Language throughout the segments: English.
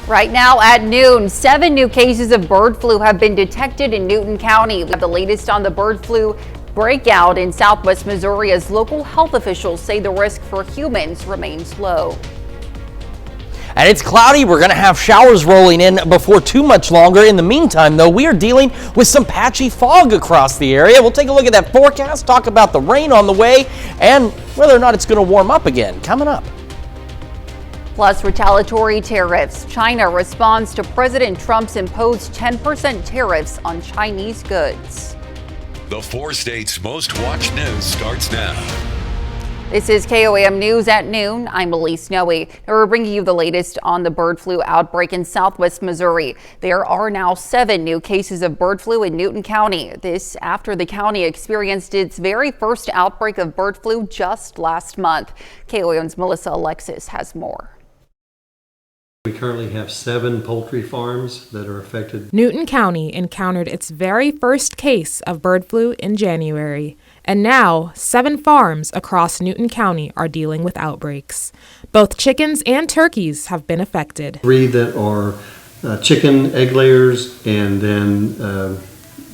Right now at noon, 7 new cases of bird flu have been detected in Newton County. We have the latest on the bird flu breakout in southwest Missouri as local health officials say the risk for humans remains low. And it's cloudy. We're going to have showers rolling in before too much longer. In the meantime, though, we are dealing with some patchy fog across the area. We'll take a look at that forecast, talk about the rain on the way, and whether or not it's going to warm up again coming up. Plus, retaliatory tariffs. China responds to President Trump's imposed 10% tariffs on Chinese goods. The 4 states' most watched news starts now. This is KOAM News at noon. I'm Elise Noe. We're bringing you the latest on the bird flu outbreak in southwest Missouri. There are now 7 new cases of bird flu in Newton County. This after the county experienced its very first outbreak of bird flu just last month. KOAM's Melissa Alexis has more. We currently have 7 poultry farms that are affected. Newton County encountered its very first case of bird flu in January, and now 7 farms across Newton County are dealing with outbreaks. Both chickens and turkeys have been affected. 3 that are chicken egg layers, and then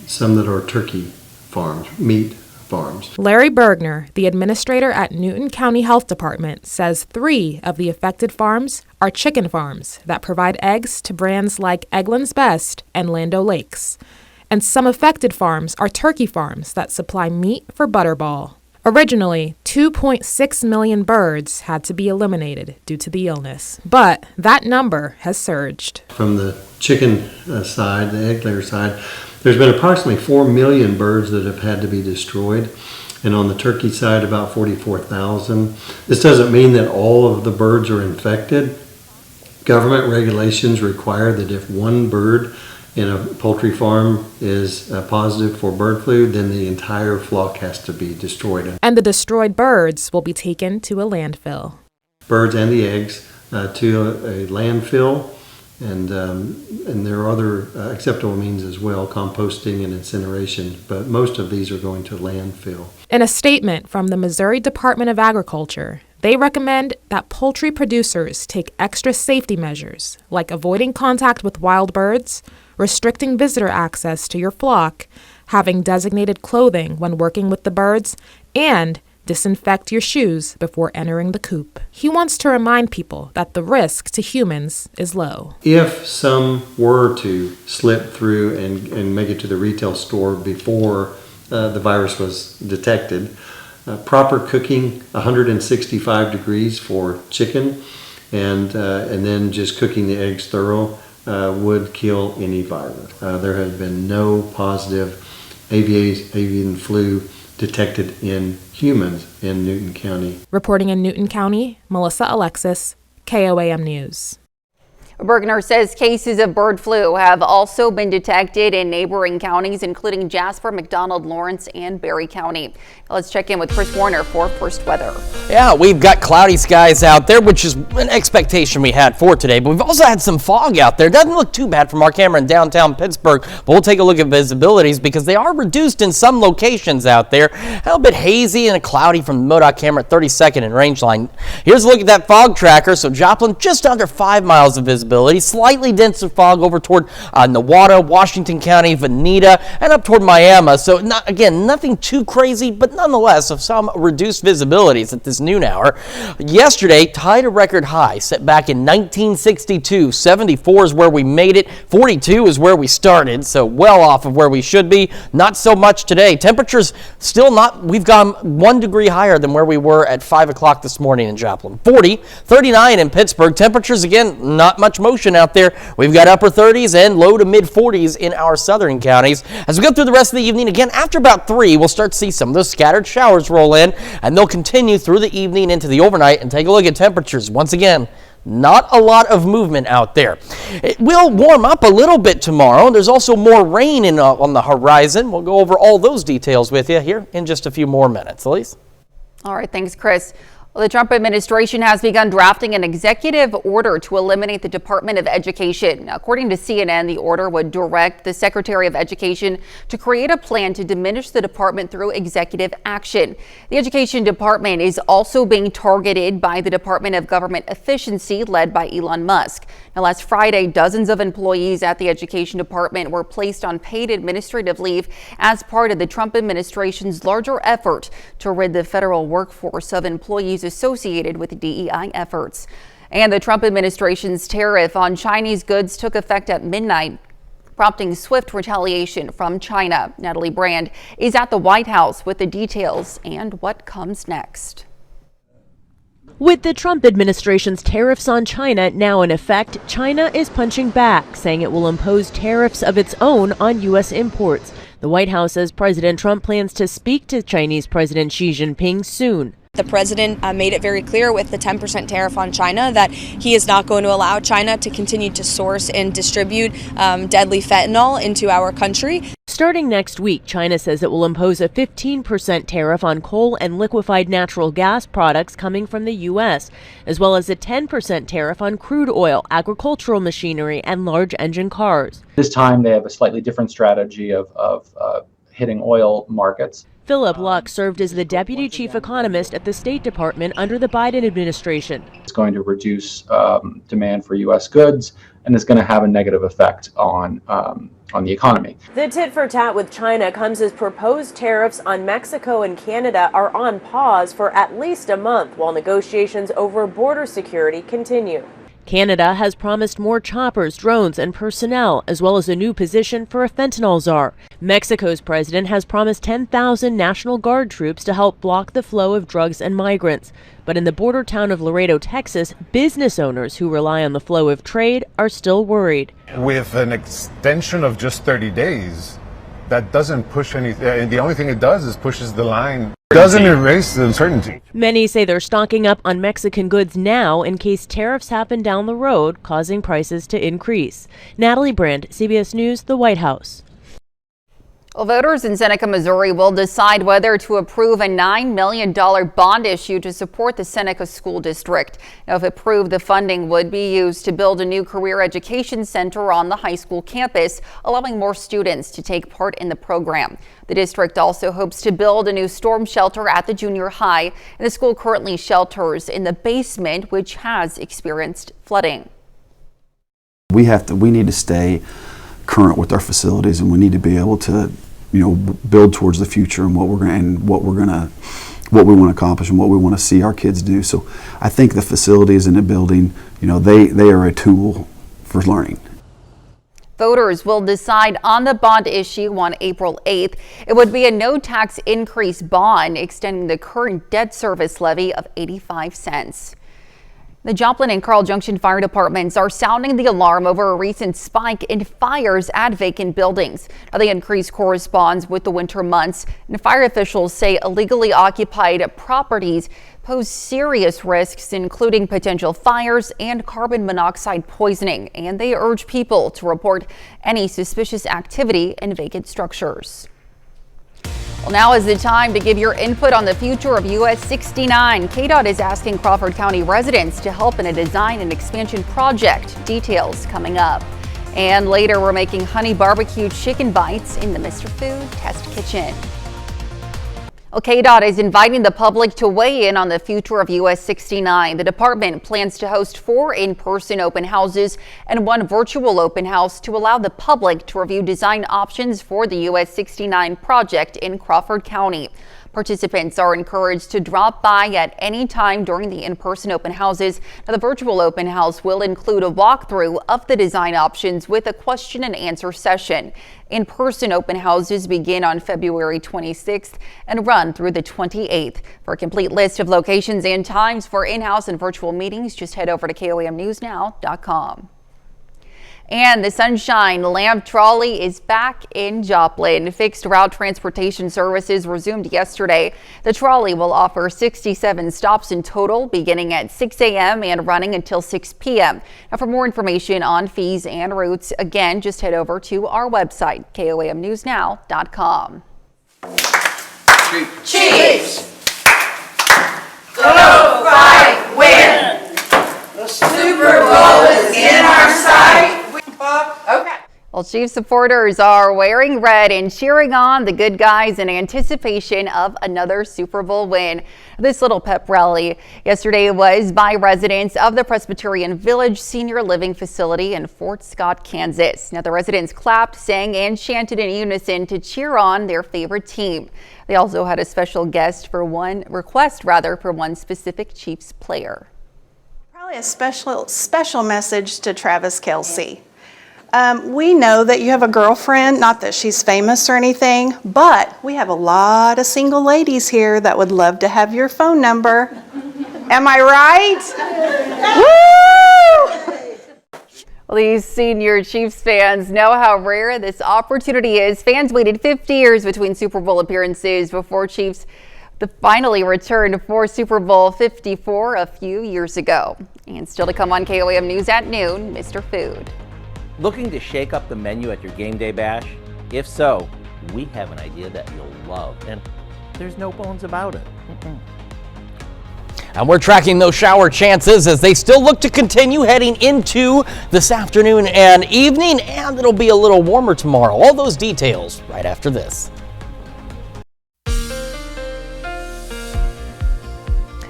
some that are turkey farms, meat farms. Larry Bergner, the administrator at Newton County Health Department, says 3 of the affected farms are chicken farms that provide eggs to brands like Eggland's Best and Land O'Lakes. And some affected farms are turkey farms that supply meat for Butterball. Originally, 2.6 million birds had to be eliminated due to the illness, but that number has surged. From the chicken side, the egg layer side, there's been approximately 4 million birds that have had to be destroyed, and on the turkey side, about 44,000. This doesn't mean that all of the birds are infected. Government regulations require that if one bird in a poultry farm is positive for bird flu, then the entire flock has to be destroyed. And the destroyed birds will be taken to a landfill. Birds and the eggs to a landfill, and there are other acceptable means as well, composting and incineration, but most of these are going to landfill. In a statement from the Missouri Department of Agriculture, they recommend that poultry producers take extra safety measures, like avoiding contact with wild birds, restricting visitor access to your flock, having designated clothing when working with the birds, and disinfect your shoes before entering the coop. He wants to remind people that the risk to humans is low. If some were to slip through and make it to the retail store before the virus was detected, proper cooking, 165 degrees for chicken, and then just cooking the eggs thorough would kill any virus. There has been no positive avian flu detected in humans in Newton County. Reporting in Newton County, Melissa Alexis, KOAM News. Bergner says cases of bird flu have also been detected in neighboring counties, including Jasper, McDonald, Lawrence, and Berry County. Let's check in with Chris Warner for first weather. Yeah, we've got cloudy skies out there, which is an expectation we had for today, but we've also had some fog out there. Doesn't look too bad from our camera in downtown Pittsburgh, but we'll take a look at visibilities because they are reduced in some locations out there. A little bit hazy and cloudy from the MoDOT camera at 32nd and Rangeline. Here's a look at that fog tracker. So Joplin, just under 5 miles of visibility. Slightly denser fog over toward Newata, Washington County, Veneta, and up toward Miami. So nothing too crazy, but nonetheless of some reduced visibilities at this noon hour. Yesterday, tied a record high set back in 1962. 74 is where we made it. 42 is where we started, so well off of where we should be. Not so much today. Temperatures still not. We've gone 1 degree higher than where we were at 5 o'clock this morning in Joplin. 40, 39 in Pittsburgh. Temperatures again not much motion out there. We've got upper 30s and low to mid 40s in our southern counties. As we go through the rest of the evening, again, after about 3, we'll start to see some of those scattered showers roll in, and they'll continue through the evening into the overnight. And take a look at temperatures. Once again, not a lot of movement out there. It will warm up a little bit tomorrow. There's also more rain on the horizon. We'll go over all those details with you here in just a few more minutes. Elise? All right, thanks, Chris. Well, the Trump administration has begun drafting an executive order to eliminate the Department of Education. According to CNN, the order would direct the Secretary of Education to create a plan to diminish the department through executive action. The Education Department is also being targeted by the Department of Government Efficiency, led by Elon Musk. Now, last Friday, dozens of employees at the Education Department were placed on paid administrative leave as part of the Trump administration's larger effort to rid the federal workforce of employees associated with DEI efforts. And the Trump administration's tariff on Chinese goods took effect at midnight, prompting swift retaliation from China. Natalie Brand is at the White House with the details and what comes next. With the Trump administration's tariffs on China now in effect, China is punching back, saying it will impose tariffs of its own on U.S. imports. The White House says President Trump plans to speak to Chinese President Xi Jinping soon. The president made it very clear with the 10% tariff on China that he is not going to allow China to continue to source and distribute deadly fentanyl into our country. Starting next week, China says it will impose a 15% tariff on coal and liquefied natural gas products coming from the U.S., as well as a 10% tariff on crude oil, agricultural machinery, and large engine cars. This time they have a slightly different strategy of hitting oil markets. Philip Luck served as the deputy chief economist at the State Department under the Biden administration. It's going to reduce demand for U.S. goods, and it's going to have a negative effect on the economy. The tit for tat with China comes as proposed tariffs on Mexico and Canada are on pause for at least a month while negotiations over border security continue. Canada has promised more choppers, drones, and personnel, as well as a new position for a fentanyl czar. Mexico's president has promised 10,000 National Guard troops to help block the flow of drugs and migrants. But in the border town of Laredo, Texas, business owners who rely on the flow of trade are still worried. With an extension of just 30 days, that doesn't push anything. The only thing it does is pushes the line. It doesn't erase the uncertainty. Many say they're stocking up on Mexican goods now in case tariffs happen down the road, causing prices to increase. Natalie Brand, CBS News, the White House. Well, voters in Seneca, Missouri will decide whether to approve a $9 million bond issue to support the Seneca School District. Now, if approved, the funding would be used to build a new career education center on the high school campus, allowing more students to take part in the program. The district also hopes to build a new storm shelter at the junior high, and the school currently shelters in the basement, which has experienced flooding. We need to stay current with our facilities, and we need to be able to, build towards the future and what we want to accomplish and what we want to see our kids do. So I think the facilities in the building, they are a tool for learning. Voters will decide on the bond issue on April 8th. It would be a no tax increase bond, extending the current debt service levy of 85 cents. The Joplin and Carl Junction fire departments are sounding the alarm over a recent spike in fires at vacant buildings. Now, the increase corresponds with the winter months, and fire officials say illegally occupied properties pose serious risks, including potential fires and carbon monoxide poisoning, and they urge people to report any suspicious activity in vacant structures. Well, now is the time to give your input on the future of US 69. KDOT is asking Crawford County residents to help in a design and expansion project. Details coming up. And later, we're making honey barbecue chicken bites in the Mr. Food Test Kitchen. Well, KDOT is inviting the public to weigh in on the future of US 69. The department plans to host 4 in-person open houses and 1 virtual open house to allow the public to review design options for the US 69 project in Crawford County. Participants are encouraged to drop by at any time during the in-person open houses. Now, the virtual open house will include a walkthrough of the design options with a question and answer session. In-person open houses begin on February 26th and run through the 28th. For a complete list of locations and times for in-house and virtual meetings, just head over to KOAMnewsnow.com. And the Sunshine Lamp Trolley is back in Joplin. Fixed route transportation services resumed yesterday. The trolley will offer 67 stops in total, beginning at 6 a.m. and running until 6 p.m. Now, for more information on fees and routes, again, just head over to our website, KOAMnewsnow.com. Chiefs! Go fight, win! The Super Bowl is in our sight. Okay. Well, Well, Chiefs supporters are wearing red and cheering on the good guys in anticipation of another Super Bowl win. This little pep rally yesterday was by residents of the Presbyterian Village Senior Living Facility in Fort Scott, Kansas. Now, the residents clapped, sang, and chanted in unison to cheer on their favorite team. They also had a special request for one specific Chiefs player. Probably a special message to Travis Kelce. We know that you have a girlfriend, not that she's famous or anything, but we have a lot of single ladies here that would love to have your phone number. Am I right? Woo! Well, these senior Chiefs fans know how rare this opportunity is. Fans waited 50 years between Super Bowl appearances before Chiefs finally returned for Super Bowl 54 a few years ago. And still to come on KOAM News at noon, Mr. Food. Looking to shake up the menu at your game day bash? If so, we have an idea that you'll love, and there's no bones about it. And we're tracking those shower chances as they still look to continue heading into this afternoon and evening, and it'll be a little warmer tomorrow. All those details right after this.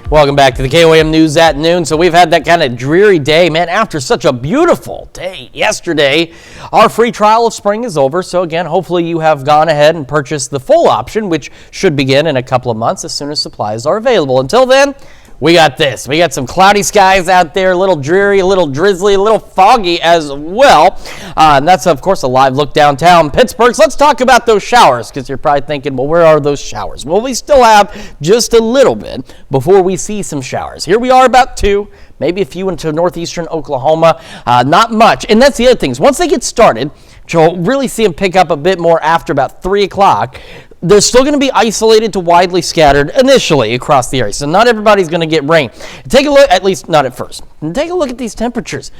Welcome back to the KOAM News at noon. So we've had that kind of dreary day, man, after such a beautiful day yesterday. Our free trial of spring is over. So again, hopefully you have gone ahead and purchased the full option, which should begin in a couple of months as soon as supplies are available. Until then, we got this. We got some cloudy skies out there, a little dreary, a little drizzly, a little foggy as well. And that's, of course, a live look downtown Pittsburgh. So let's talk about those showers, because you're probably thinking, well, where are those showers? Well, we still have just a little bit before we see some showers. Here we are about 2, maybe a few into northeastern Oklahoma. Not much. And that's the other thing. Once they get started, which you'll really see them pick up a bit more after about 3 o'clock, they're still going to be isolated to widely scattered initially across the area. So not everybody's going to get rain. Take a look, at least not at first. And take a look at these temperatures.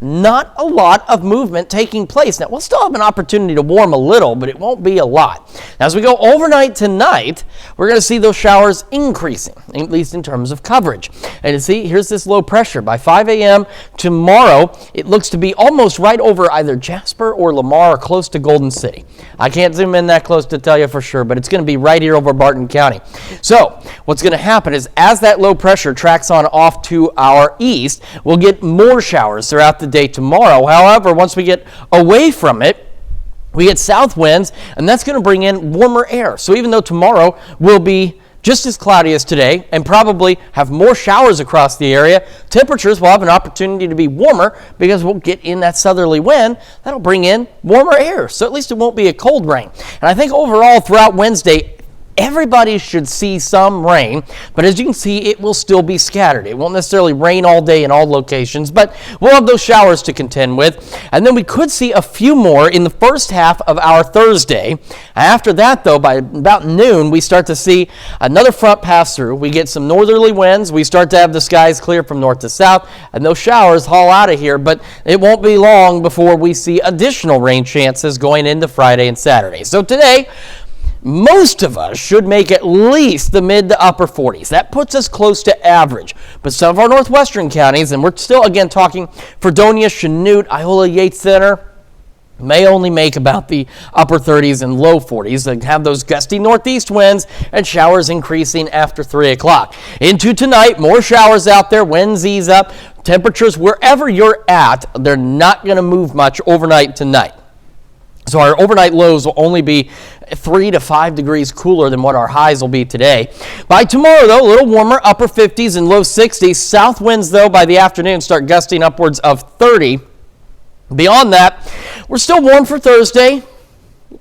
Not a lot of movement taking place. Now, we'll still have an opportunity to warm a little, but it won't be a lot. Now, as we go overnight tonight, we're going to see those showers increasing, at least in terms of coverage. And you see, here's this low pressure. By 5 a.m. tomorrow, it looks to be almost right over either Jasper or Lamar or close to Golden City. I can't zoom in that close to tell you for sure, but it's going to be right here over Barton County. So what's going to happen is as that low pressure tracks on off to our east, we'll get more showers throughout the day tomorrow. However, once we get away from it, we get south winds, and that's going to bring in warmer air. So even though tomorrow will be just as cloudy as today and probably have more showers across the area, temperatures will have an opportunity to be warmer because we'll get in that southerly wind. That'll bring in warmer air. So at least it won't be a cold rain. And I think overall throughout Wednesday, everybody should see some rain, but as you can see, it will still be scattered. It won't necessarily rain all day in all locations, but we'll have those showers to contend with. And then we could see a few more in the first half of our Thursday. After that, though, by about noon, we start to see another front pass through. We get some northerly winds. We start to have the skies clear from north to south, and those showers haul out of here, but it won't be long before we see additional rain chances going into Friday and Saturday. So today, most of us should make at least the mid to upper 40s. That puts us close to average. But some of our northwestern counties, and we're still, again, talking Fredonia, Chanute, Iola, Yates Center, may only make about the upper 30s and low 40s and have those gusty northeast winds and showers increasing after 3 o'clock. Into tonight, more showers out there, winds ease up. Temperatures, wherever you're at, they're not going to move much overnight tonight. So our overnight lows will only be 3 to 5 degrees cooler than what our highs will be today. By tomorrow, though, a little warmer, upper 50s and low 60s. South winds, though, by the afternoon start gusting upwards of 30. Beyond that, we're still warm for Thursday,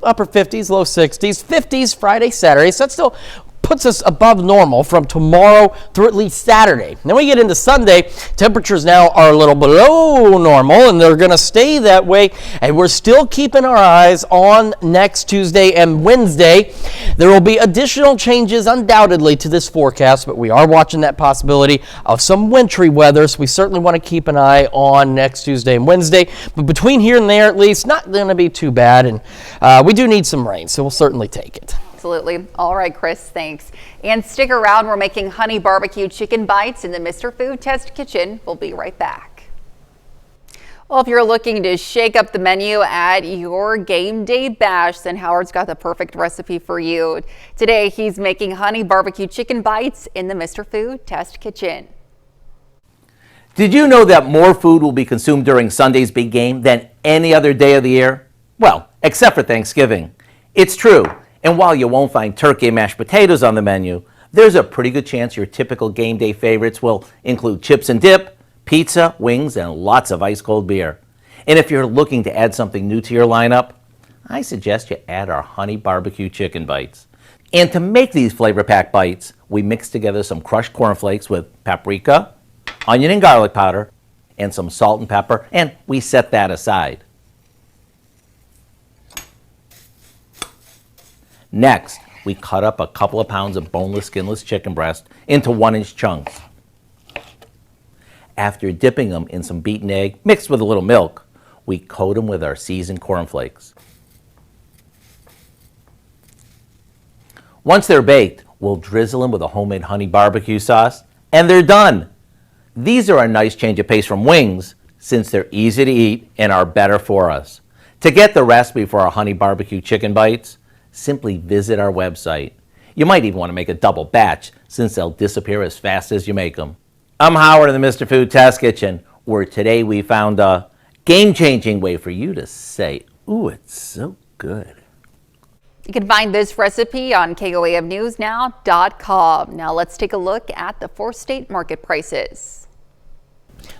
upper 50s, low 60s, 50s Friday, Saturday. So that still puts us above normal from tomorrow through at least Saturday. Then we get into Sunday, temperatures now are a little below normal, and they're going to stay that way. And we're still keeping our eyes on next Tuesday and Wednesday. There will be additional changes undoubtedly to this forecast, but we are watching that possibility of some wintry weather, so we certainly want to keep an eye on next Tuesday and Wednesday. But between here and there, at least, not going to be too bad, and we do need some rain, so we'll certainly take it. Absolutely. All right, Chris, thanks. And stick around. We're making honey barbecue chicken bites in the Mr. Food Test Kitchen. We'll be right back. Well, if you're looking to shake up the menu at your game day bash, then Howard's got the perfect recipe for you. Today, he's making honey barbecue chicken bites in the Mr. Food Test Kitchen. Did you know that more food will be consumed during Sunday's big game than any other day of the year? Well, except for Thanksgiving. It's true, and while you won't find turkey and mashed potatoes on the menu, there's a pretty good chance your typical game day favorites will include chips and dip, pizza, wings, and lots of ice-cold beer. And if you're looking to add something new to your lineup, I suggest you add our honey barbecue chicken bites. And to make these flavor-packed bites, we mix together some crushed cornflakes with paprika, onion and garlic powder, and some salt and pepper, and we set that aside. Next, we cut up a couple of pounds of boneless, skinless chicken breast into 1-inch chunks. After dipping them in some beaten egg mixed with a little milk, we coat them with our seasoned cornflakes. Once they're baked, we'll drizzle them with a homemade honey barbecue sauce, and they're done. These are a nice change of pace from wings, since they're easy to eat and are better for us. To get the recipe for our honey barbecue chicken bites, simply visit our website. You might even want to make a double batch, since they'll disappear as fast as you make them. I'm Howard in the Mr. Food Test Kitchen, where today we found a game-changing way for you to say, ooh, it's so good. You can find this recipe on KOAMnewsnow.com. Now let's take a look at the 4-state market prices.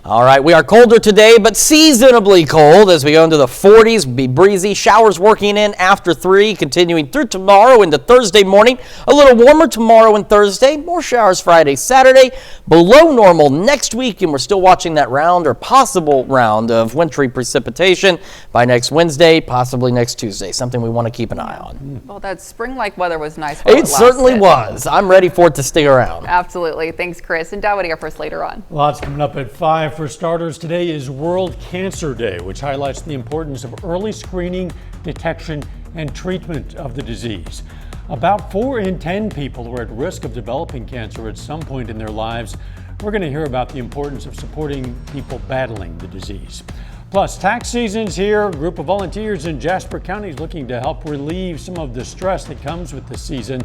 All right, we are colder today, but seasonably cold as we go into the 40s. Be breezy. Showers working in after 3, continuing through tomorrow into Thursday morning. A little warmer tomorrow and Thursday. More showers Friday, Saturday. Below normal next week, and we're still watching that round or possible round of wintry precipitation by next Wednesday, possibly next Tuesday. Something we want to keep an eye on. Well, that spring-like weather was nice while It certainly was. I'm ready for it to stay around. Absolutely. Thanks, Chris. And Dowdy, our first later on. Lots coming up at 5. For starters, today is World Cancer Day, which highlights the importance of early screening, detection, and treatment of the disease. About 4 in 10 people are at risk of developing cancer at some point in their lives. We're going to hear about the importance of supporting people battling the disease. Plus, tax season's here. A group of volunteers in Jasper County is looking to help relieve some of the stress that comes with the season.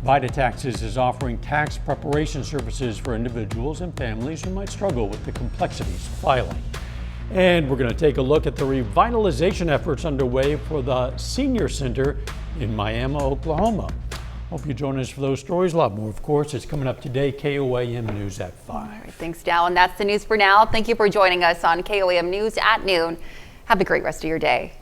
Vita Taxes is offering tax preparation services for individuals and families who might struggle with the complexities of filing. And we're going to take a look at the revitalization efforts underway for the Senior Center in Miami, Oklahoma. Hope you join us for those stories. A lot more, of course. It's coming up today, KOAM News at 5. All right, thanks, Dow. And that's the news for now. Thank you for joining us on KOAM News at noon. Have a great rest of your day.